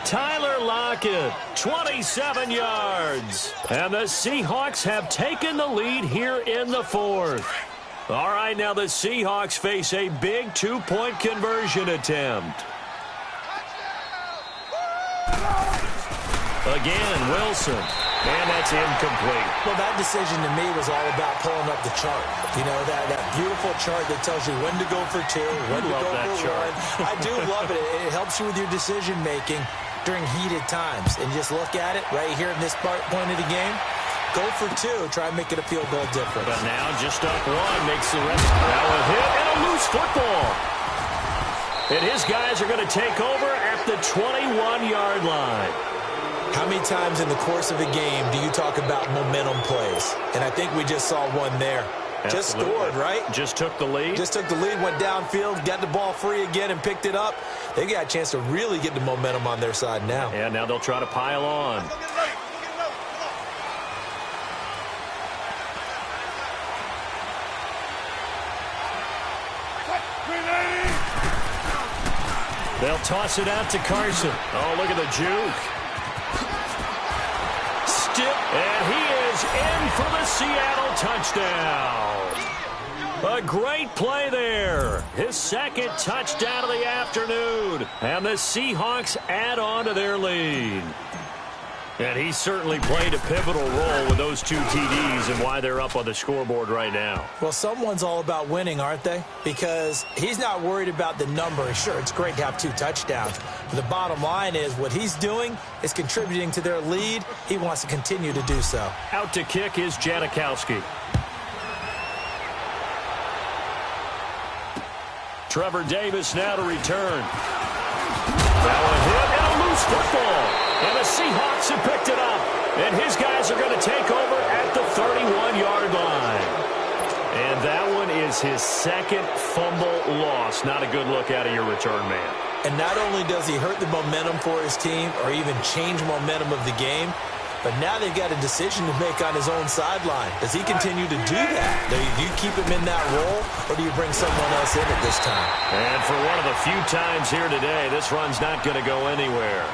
Tyler Lockett, 27 yards. And the Seahawks have taken the lead here in the 4th. All right, now the Seahawks face a big 2-point conversion attempt. Again, Wilson. And that's incomplete. Well, that decision to me was all about pulling up the chart. You know, that beautiful chart that tells you when to go for 2, when to go for 1. I do love it. It helps you with your decision-making during heated times. And just look at it right here in this point of the game. Go for 2. Try and make it a field goal difference. But now just up 1 makes the rest. Now a hit and a loose football. And his guys are going to take over at the 21-yard line. How many times in the course of a game do you talk about momentum plays? And I think we just saw one there. Absolutely. Just scored, right? Just took the lead. Just took the lead, went downfield, got the ball free again, and picked it up. They got a chance to really get the momentum on their side now. Yeah, now they'll try to pile on. They'll toss it out to Carson. Oh, look at the juke. And he is in for the Seattle touchdown. A great play there. His 2nd touchdown of the afternoon. And the Seahawks add on to their lead. And he certainly played a pivotal role with those 2 TDs and why they're up on the scoreboard right now. Well, someone's all about winning, aren't they? Because he's not worried about the number. Sure, it's great to have 2 touchdowns. But the bottom line is what he's doing is contributing to their lead. He wants to continue to do so. Out to kick is Janikowski. Trevor Davis now to return. Now a hit and a loose football. And the Seahawks have picked it up. And his guys are going to take over at the 31-yard line. And that one is his 2nd fumble loss. Not a good look out of your return man. And not only does he hurt the momentum for his team or even change momentum of the game, but now they've got a decision to make on his own sideline. Does he continue to do that? Do you keep him in that role, or do you bring someone else in at this time? And for one of the few times here today, this run's not going to go anywhere.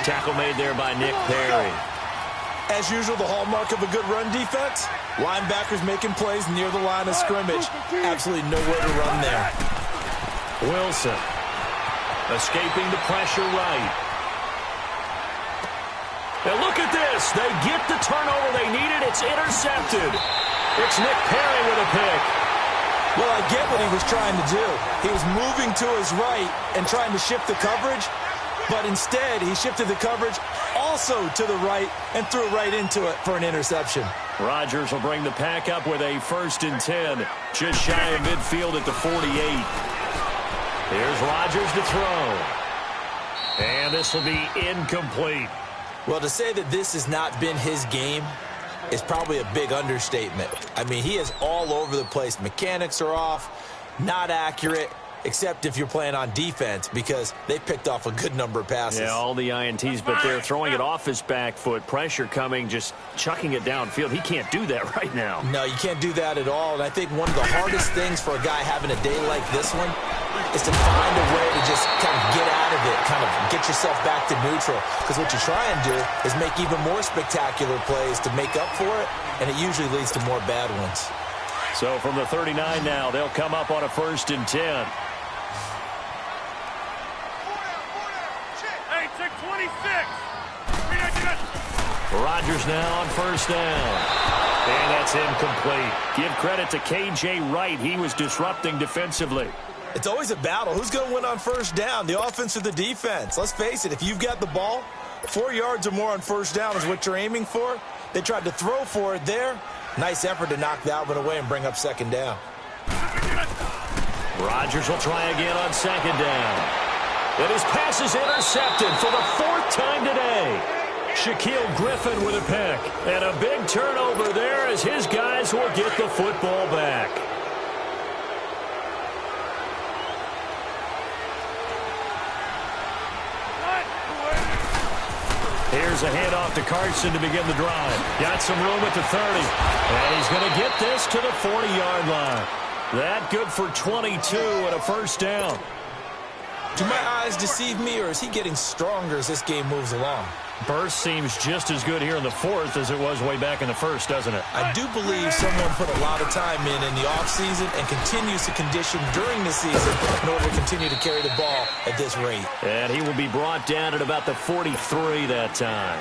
Tackle made there by Nick Perry. As usual, the hallmark of a good run defense, linebackers making plays near the line of scrimmage. Absolutely nowhere to run there. Wilson escaping the pressure right. Now look at this. They get the turnover they needed. It's intercepted. It's Nick Perry with a pick. Well, I get what he was trying to do. He was moving to his right and trying to shift the coverage. But instead, he shifted the coverage all also to the right and threw right into it for an interception. Rodgers will bring the pack up with a 1st and 10, just shy of midfield at the 48. Here's Rodgers to throw. And this will be incomplete. Well, to say that this has not been his game is probably a big understatement. I mean, he is all over the place. Mechanics are off, not accurate, except if you're playing on defense, because they picked off a good number of passes. Yeah, all the INTs, but they're throwing it off his back foot. Pressure coming, just chucking it downfield. He can't do that right now. No, you can't do that at all. And I think one of the hardest things for a guy having a day like this one is to find a way to just kind of get out of it, kind of get yourself back to neutral. Because what you try and do is make even more spectacular plays to make up for it, and it usually leads to more bad ones. So from the 39 now, they'll come up on a 1st and 10. Hey, take 26. Rodgers now on 1st down. And that's incomplete. Give credit to K.J. Wright. He was disrupting defensively. It's always a battle. Who's going to win on 1st down, the offense or the defense? Let's face it, if you've got the ball, 4 yards or more on 1st down is what you're aiming for. They tried to throw for it there. Nice effort to knock that one away and bring up 2nd down. Rodgers will try again on 2nd down. And his pass is intercepted for the 4th time today. Shaquille Griffin with a pick. And a big turnover there as his guys will get the football back. Here's a handoff to Carson to begin the drive. Got some room at the 30. And he's going to get this to the 40-yard line. That good for 22 and a 1st down. Do my eyes deceive me, or is he getting stronger as this game moves along? Burst seems just as good here in the 4th as it was way back in the 1st, doesn't it? I do believe someone put a lot of time in the offseason and continues to condition during the season in order to continue to carry the ball at this rate. And he will be brought down at about the 43 that time.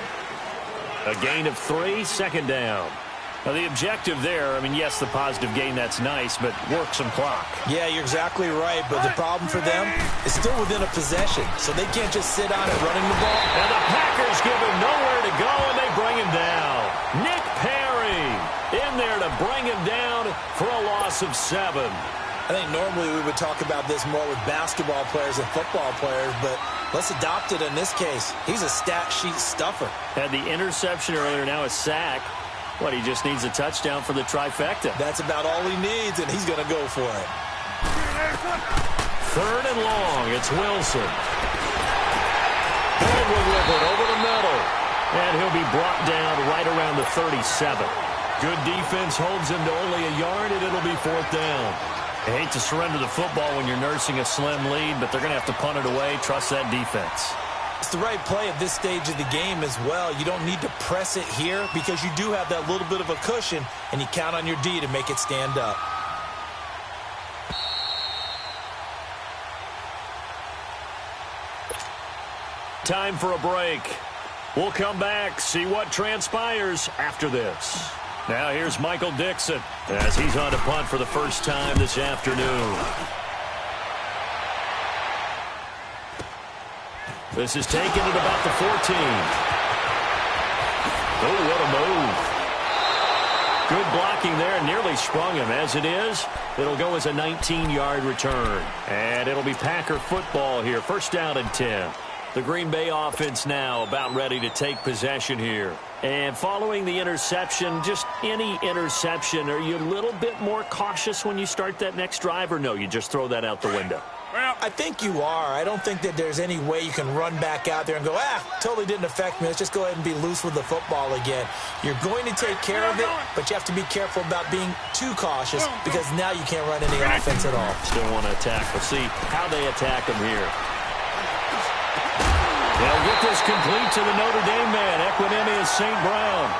A gain of 3, 2nd down. Now, the objective there, I mean, yes, the positive gain, that's nice, but work some clock. Yeah, you're exactly right, but the problem for them is still within a possession, so they can't just sit on it running the ball. And the Packers give him nowhere to go, and they bring him down. Nick Perry in there to bring him down for a loss of 7. I think normally we would talk about this more with basketball players and football players, but let's adopt it in this case. He's a stat sheet stuffer. Had the interception earlier, now a sack. What, he just needs a touchdown for the trifecta. That's about all he needs, and he's going to go for it. 3rd and long. It's Wilson. Baldwin with it over the middle. And he'll be brought down right around the 37. Good defense holds him to only a yard, and it'll be 4th down. I hate to surrender the football when you're nursing a slim lead, but they're going to have to punt it away. Trust that defense. It's the right play at this stage of the game as well. You don't need to press it here because you do have that little bit of a cushion, and you count on your D to make it stand up. Time for a break. We'll come back, see what transpires after this. Now here's Michael Dixon as he's on to punt for the 1st time this afternoon. This is taken at about the 14. Oh, what a move. Good blocking there, nearly sprung him. As it is, it'll go as a 19-yard return. And it'll be Packer football here. 1st down and 10. The Green Bay offense now about ready to take possession here. And following the interception, just any interception, are you a little bit more cautious when you start that next drive, or no, you just throw that out the window? I think you are. I don't think that there's any way you can run back out there and go, totally didn't affect me. Let's just go ahead and be loose with the football again. You're going to take care of it, but you have to be careful about being too cautious because now you can't run any offense at all. Still want to attack. We'll see how they attack them here. They'll get this complete to the Notre Dame man, Equinemius St. Brown.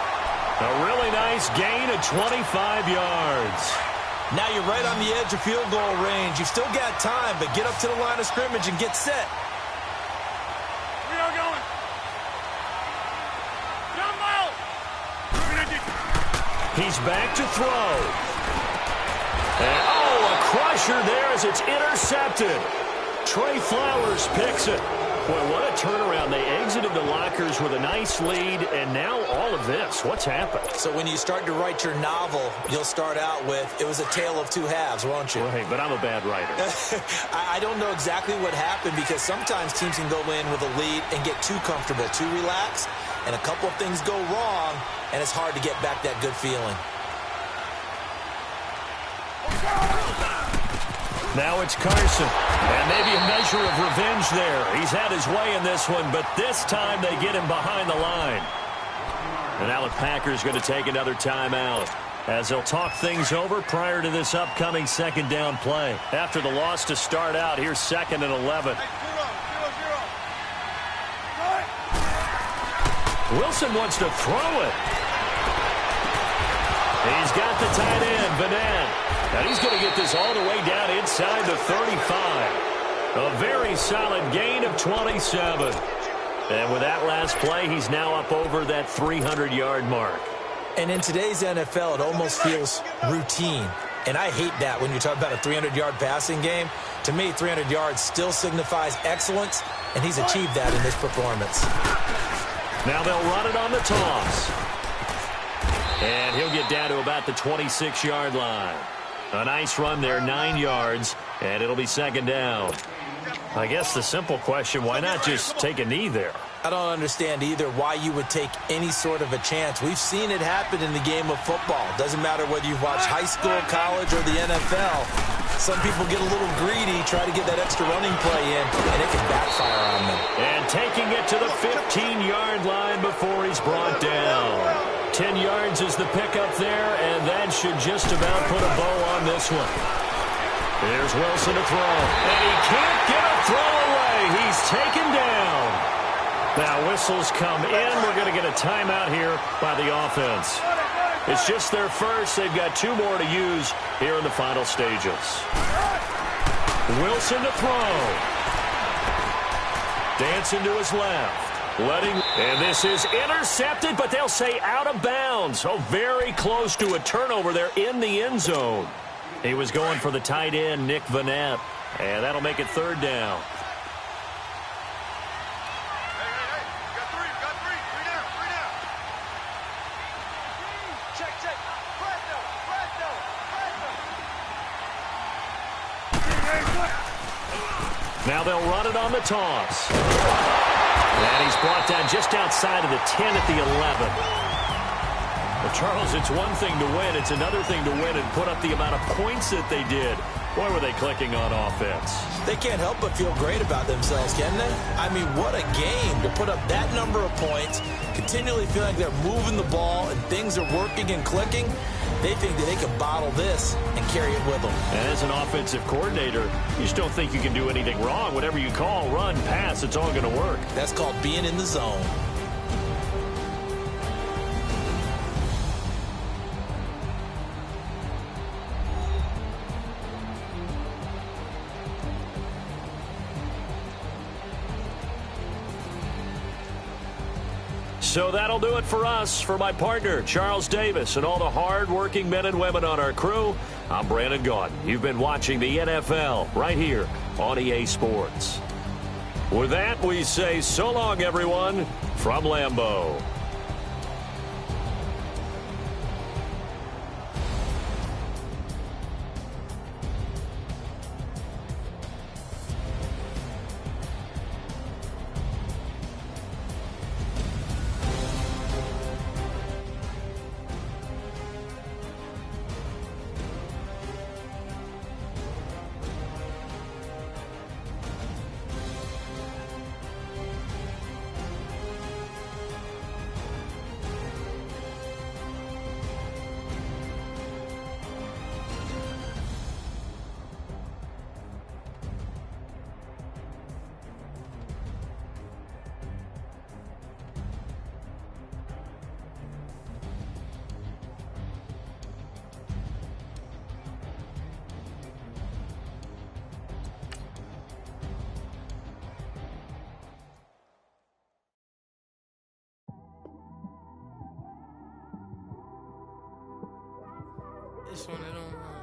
A really nice gain of 25 yards. Now you're right on the edge of field goal range. You've still got time, but get up to the line of scrimmage and get set. We are going. Down Miles. He's back to throw. And, a crusher there as it's intercepted. Trey Flowers picks it. Boy, what a turnaround. They exited the lockers with a nice lead, and now all of this. What's happened? So when you start to write your novel, you'll start out with, it was a tale of two halves, won't you? Right, but I'm a bad writer. I don't know exactly what happened, because sometimes teams can go in with a lead and get too comfortable, too relaxed, and a couple of things go wrong, and it's hard to get back that good feeling. Now it's Carson, and maybe a measure of revenge there. He's had his way in this one, but this time they get him behind the line. And now the Packers going to take another timeout as they'll talk things over prior to this upcoming second down play. After the loss to start out, here's 2nd and 11. Wilson wants to throw it. He's got the tight end, Vanette. And he's going to get this all the way down inside the 35. A very solid gain of 27. And with that last play, he's now up over that 300-yard mark. And in today's NFL, it almost feels routine. And I hate that when you talk about a 300-yard passing game. To me, 300 yards still signifies excellence, and he's achieved that in this performance. Now they'll run it on the toss. And he'll get down to about the 26-yard line. A nice run there, 9 yards, and it'll be 2nd down. I guess the simple question, why not just take a knee there? I don't understand either why you would take any sort of a chance. We've seen it happen in the game of football. Doesn't matter whether you've watched high school, college, or the NFL. Some people get a little greedy, try to get that extra running play in, and it can backfire on them. And taking it to the 15-yard line before he's brought down. 10 yards is the pickup there, and that should just about put a bow on this one. Here's Wilson to throw, and he can't get a throw away. He's taken down. Now whistles come in. We're going to get a timeout here by the offense. It's just their first. They've got 2 more to use here in the final stages. Wilson to throw. Dancing to his left. And this is intercepted, but they'll say out of bounds. So very close to a turnover there in the end zone. He was going for the tight end, Nick Vanette, and that'll make it 3rd down. Now they'll run it on the toss. And he's brought down just outside of the 10 at the 11. Well, Charles, it's one thing to win. It's another thing to win and put up the amount of points that they did. Boy, were they clicking on offense. They can't help but feel great about themselves, can they? I mean, what a game to put up that number of points, continually feel like they're moving the ball and things are working and clicking. They think that they can bottle this and carry it with them. And as an offensive coordinator, you just don't think you can do anything wrong. Whatever you call, run, pass, it's all going to work. That's called being in the zone. So that'll do it for us. For my partner, Charles Davis, and all the hard-working men and women on our crew, I'm Brandon Gaudin. You've been watching the NFL right here on EA Sports. With that, we say so long, everyone, from Lambeau. This one, I don't